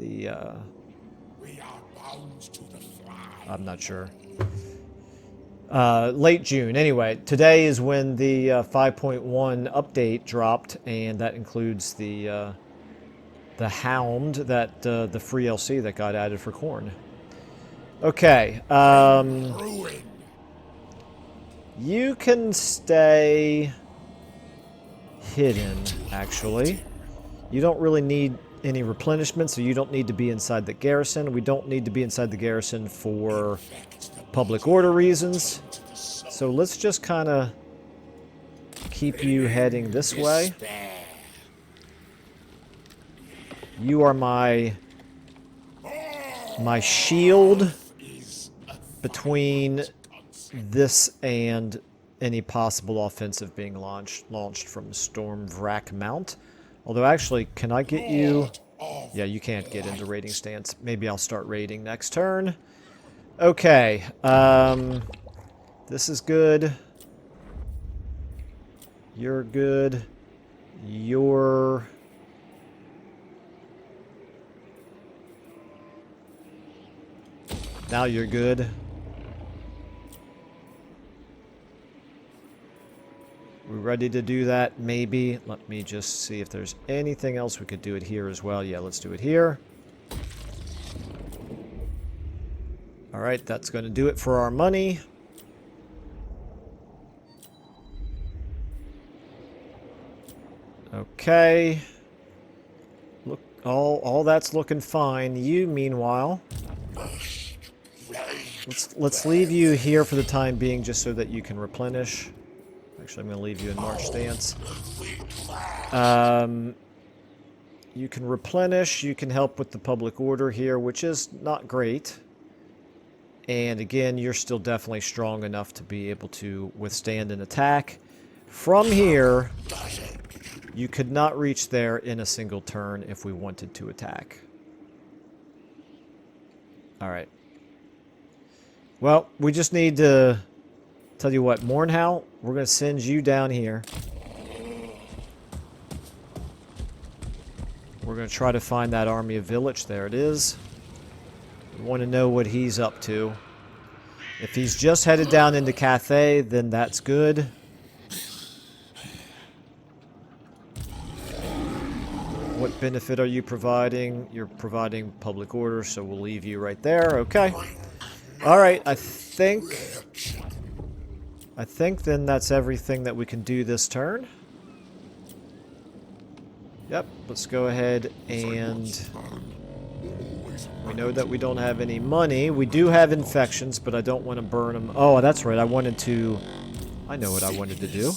I'm not sure. Late June. Anyway, today is when the 5.1 update dropped, and that includes the Hound, the free LC that got added for Khorne. Okay. You can stay hidden, actually. You don't really need... any replenishment, so you don't need to be inside the garrison. We don't need to be inside the garrison for public order reasons. So let's just kind of keep you heading this way. You are my shield between this and any possible offensive being launched from Storm Vrak Mount. Although, actually, can I get you... Yeah, you can't get into raiding stance. Maybe I'll start raiding next turn. Okay. This is good. You're good. You're... Now you're good. We're ready to do that, maybe. Let me just see if there's anything else we could do it here as well. Yeah, let's do it here. Alright, that's going to do it for our money. Okay. Look, all that's looking fine. You, meanwhile... Let's leave you here for the time being just so that you can replenish. Actually, I'm going to leave you in march stance. You can replenish. You can help with the public order here, which is not great. And again, you're still definitely strong enough to be able to withstand an attack. From here, you could not reach there in a single turn if we wanted to attack. Alright. Well, we just need to... Tell you what, Mornhow, we're going to send you down here. We're going to try to find that army of Village. There it is. We want to know what he's up to. If he's just headed down into Cathay, then that's good. What benefit are you providing? You're providing public order, so we'll leave you right there. Okay. Alright, I think then that's everything that we can do this turn. Yep, let's go ahead and... We know that we don't have any money. We do have infections, but I don't want to burn them. Oh, that's right, I wanted to... I know what I wanted to do.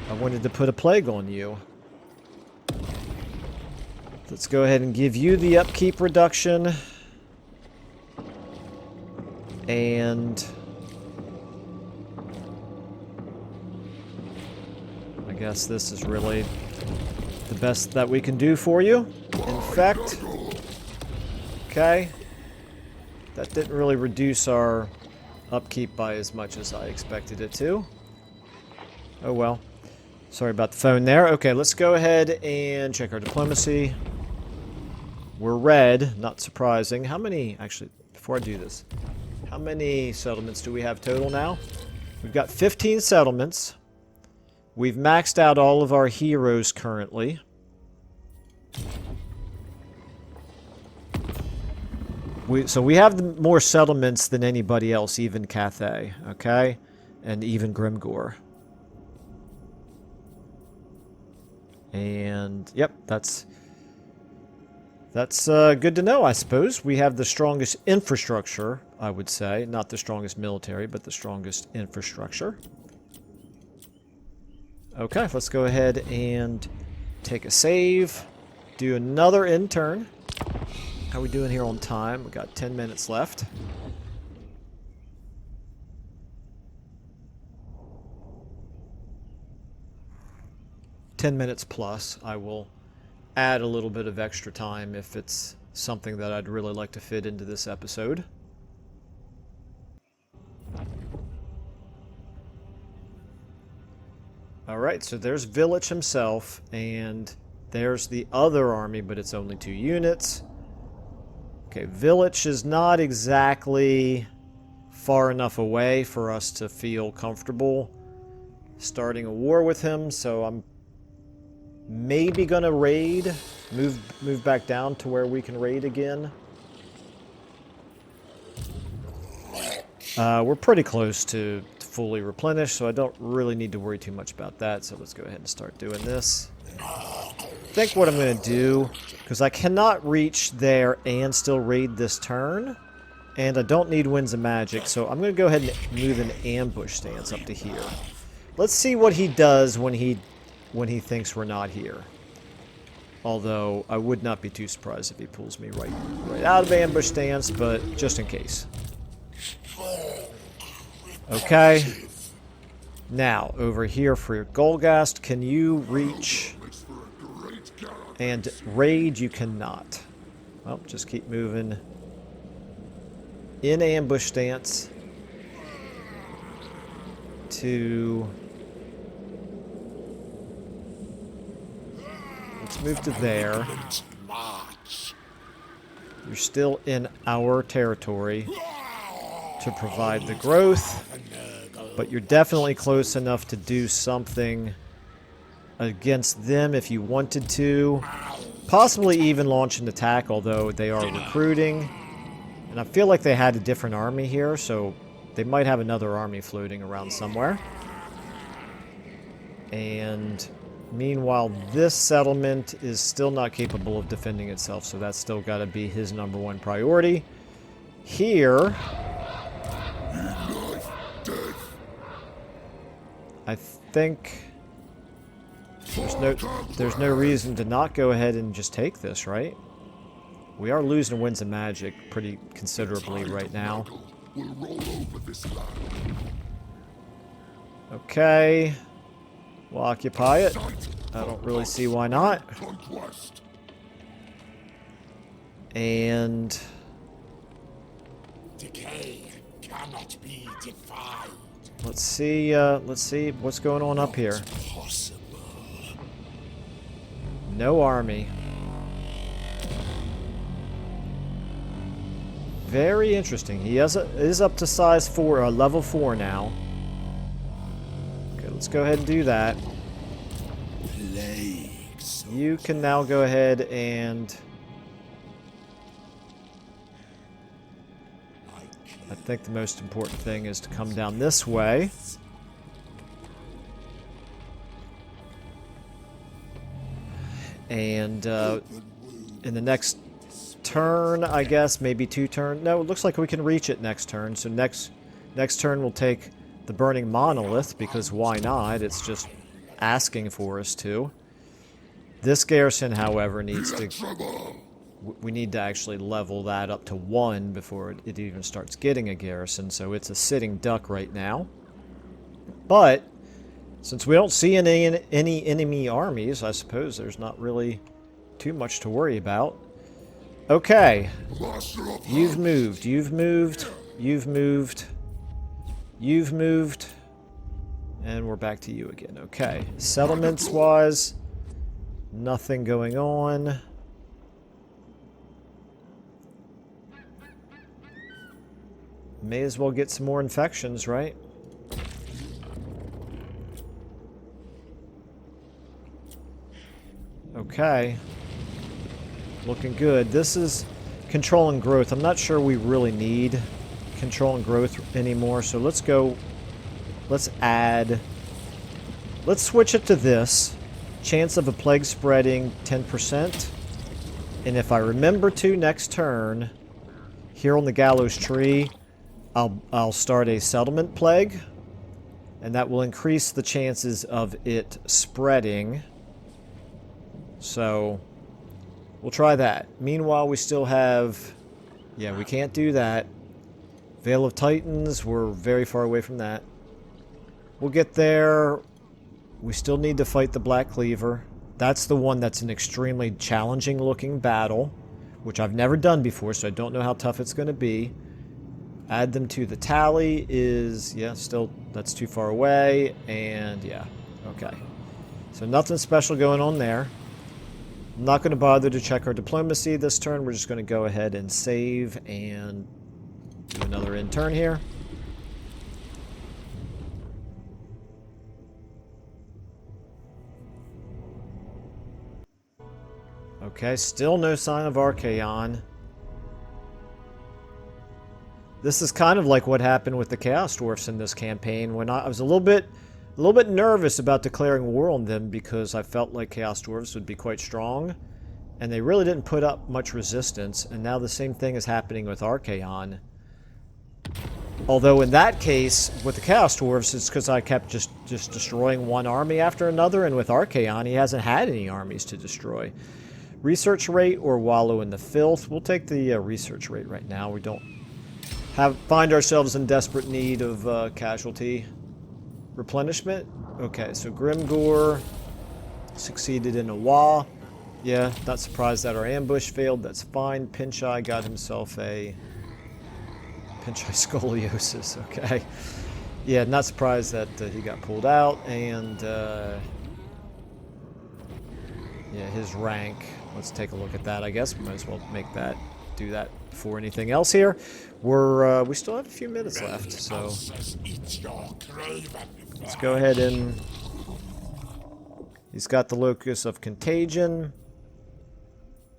I wanted to put a plague on you. Let's go ahead and give you the upkeep reduction. And... I guess this is really the best that we can do for you. Infect. Okay. That didn't really reduce our upkeep by as much as I expected it to. Oh well. Sorry about the phone there. Okay, let's go ahead and check our diplomacy. We're red, not surprising. How many, actually, before I do this, how many settlements do we have total now? We've got 15 settlements. We've maxed out all of our heroes currently. So we have more settlements than anybody else, even Cathay, okay? And even Grimgore. And, yep, that's good to know, I suppose. We have the strongest infrastructure, I would say. Not the strongest military, but the strongest infrastructure. Okay, let's go ahead and take a save. Do another intern. How are we doing here on time? We got 10 minutes left. $10 plus. I will add a little bit of extra time if it's something that I'd really like to fit into this episode. Alright, so there's Village himself, and there's the other army, but it's only 2 units. Okay, Village is not exactly far enough away for us to feel comfortable starting a war with him, so I'm maybe gonna raid, move back down to where we can raid again. We're pretty close to fully replenished, so I don't really need to worry too much about that. So let's go ahead and start doing this. think what I'm going to do, because I cannot reach there and still raid this turn, and I don't need Winds of Magic, so I'm going to go ahead and move an ambush stance up to here. Let's see what he does when he thinks we're not here. Although, I would not be too surprised if he pulls me right out of ambush stance, but just in case. Okay. Now, over here for Golgast, can you reach and raid? You cannot. Well, just keep moving. In ambush stance to... Let's move to there. You're still in our territory to provide the growth, but you're definitely close enough to do something against them if you wanted to. Possibly even launch an attack, although they are recruiting. And I feel like they had a different army here, so they might have another army floating around somewhere. And meanwhile, this settlement is still not capable of defending itself, so that's still got to be his #1 priority. Here, I think there's no reason to not go ahead and just take this, right? We are losing Winds of Magic pretty considerably right now. Okay. We'll occupy it. I don't really see why not. And... Decay cannot be defied. Let's see what's going on up here. Possible. No army. Very interesting. He is up to size 4, level 4 now. Okay, let's go ahead and do that. You can now go ahead and... I think the most important thing is to come down this way. And in the next turn, I guess, maybe 2 turns. No, it looks like we can reach it next turn. So next turn we'll take the Burning Monolith, because why not? It's just asking for us to. This garrison, however, needs to... We need to actually level that up to 1 before it even starts getting a garrison, so it's a sitting duck right now. But, since we don't see any enemy armies, I suppose there's not really too much to worry about. Okay. You've moved. You've moved. You've moved. You've moved. And we're back to you again. Okay. Settlements-wise, nothing going on. May as well get some more infections, right? Okay. Looking good. This is control and growth. I'm not sure we really need control and growth anymore, so let's go... Let's add... Let's switch it to this. Chance of a plague spreading, 10%. And if I remember to next turn, here on the gallows tree, I'll start a settlement plague, and that will increase the chances of it spreading. So, we'll try that. Meanwhile, we still have... Yeah, we can't do that. Veil of Titans, we're very far away from that. We'll get there. We still need to fight the Black Cleaver. That's the one that's an extremely challenging looking battle, which I've never done before, so I don't know how tough it's going to be. Add them to the tally is, yeah, still, that's too far away, and yeah, okay. So nothing special going on there. I'm not going to bother to check our diplomacy this turn. We're just going to go ahead and save and do another end turn here. Okay, still no sign of Archaon. This is kind of like what happened with the Chaos Dwarfs in this campaign. When I was a little bit A little bit nervous about declaring war on them because I felt like Chaos Dwarves would be quite strong. And they really didn't put up much resistance. And now the same thing is happening with Archaon. Although in that case, with the Chaos Dwarves, it's because I kept just destroying one army after another. And with Archaon, he hasn't had any armies to destroy. Research rate or wallow in the filth? We'll take the research rate right now. We don't find ourselves in desperate need of casualty. Replenishment? Okay, so Grimgore succeeded in a Wa. Yeah, not surprised that our ambush failed. That's fine. Pinchai got himself a... Pinchai scoliosis, okay. Yeah, not surprised that he got pulled out. And, yeah, his rank. Let's take a look at that, I guess. We might as well do that before anything else here. We still have a few minutes left, so... Let's go ahead and... He's got the Locus of Contagion.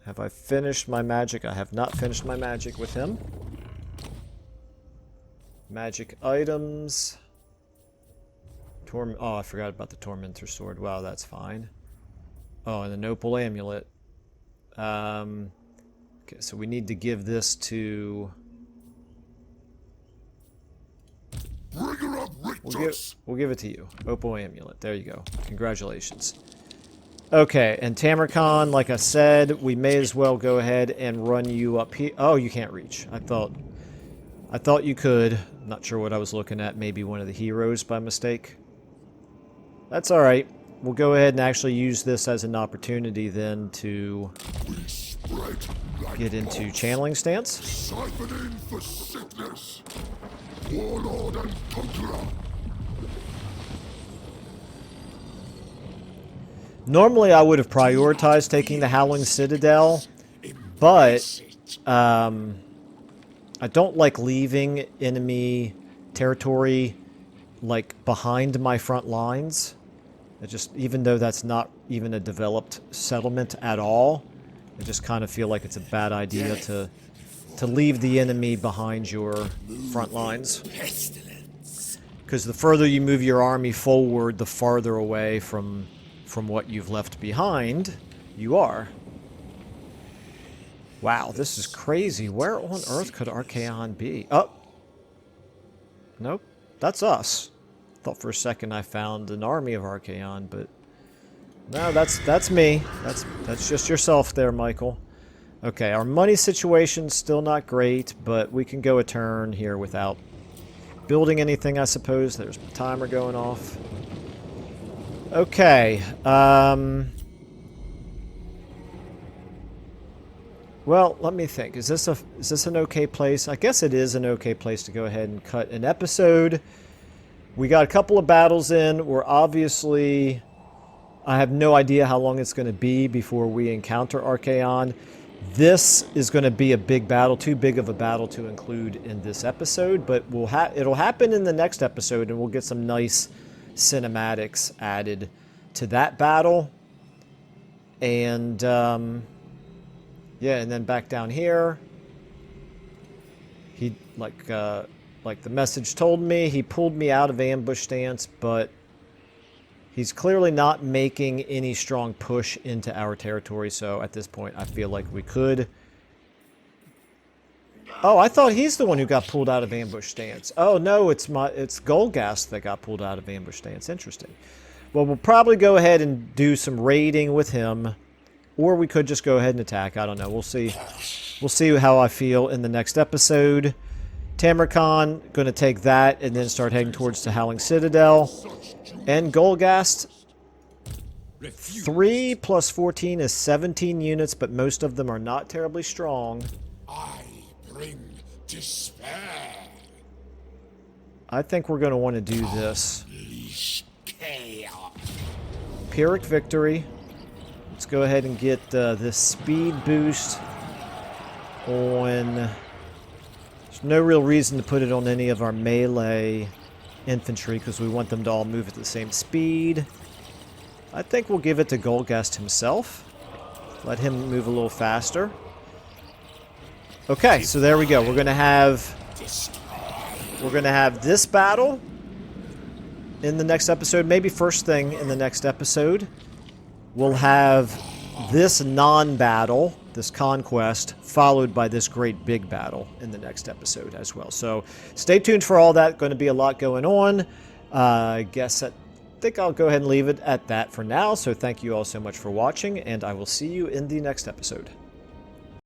Have I finished my magic? I have not finished my magic with him. Magic items. Oh, I forgot about the Tormentor Sword. Wow, that's fine. Oh, and the Nopal Amulet. Okay, so we need to give this to... We'll give it to you. Opal Amulet. There you go. Congratulations. Okay, and Tamurkhan, like I said, we may as well go ahead and run you up here. Oh, you can't reach. I thought you could. Not sure what I was looking at. Maybe one of the heroes by mistake. That's alright. We'll go ahead and actually use this as an opportunity then to get into channeling stance. Siphoning for sickness. Warlord and conqueror. Normally I would have prioritized taking the Howling Citadel, but I don't like leaving enemy territory like behind my front lines. Even though that's not even a developed settlement at all, I just kind of feel like it's a bad idea to leave the enemy behind your front lines. Because the further you move your army forward, the farther away from what you've left behind you are. Wow, this is crazy. Where on earth could Archaon be? Oh! Nope. That's us. Thought for a second I found an army of Archaon, but... No, that's me. That's just yourself there, Michael. Okay, our money situation's still not great, but we can go a turn here without building anything, I suppose. There's my timer going off. Okay, well, let me think. Is this an okay place? I guess it is an okay place to go ahead and cut an episode. We got a couple of battles in. We're obviously... I have no idea how long it's going to be before we encounter Archaon. This is going to be a big battle, too big of a battle to include in this episode, but it'll happen in the next episode, and we'll get some nice cinematics added to that battle. And yeah, and then back down here, he like the message told me, he pulled me out of ambush stance, but he's clearly not making any strong push into our territory, so at this point I feel like we could... Oh, I thought he's the one who got pulled out of ambush stance. Oh no, it's Golgast that got pulled out of ambush stance. Interesting. Well, we'll probably go ahead and do some raiding with him, or we could just go ahead and attack. I don't know. We'll see. We'll see how I feel in the next episode. Tamurkhan going to take that and then start heading towards the Howling Citadel. And Golgast, 3 plus 14 is 17 units, but most of them are not terribly strong. I bring despair. I think we're going to want to do this. Chaos. Pyrrhic Victory. Let's go ahead and get this speed boost on... There's no real reason to put it on any of our melee infantry because we want them to all move at the same speed. I think we'll give it to Golgast himself. Let him move a little faster. Okay, so there we go. We're going to have this battle in the next episode. Maybe first thing in the next episode, we'll have this non-battle, this conquest, followed by this great big battle in the next episode as well. So stay tuned for all that. Going to be a lot going on. I think I'll go ahead and leave it at that for now. So thank you all so much for watching, and I will see you in the next episode.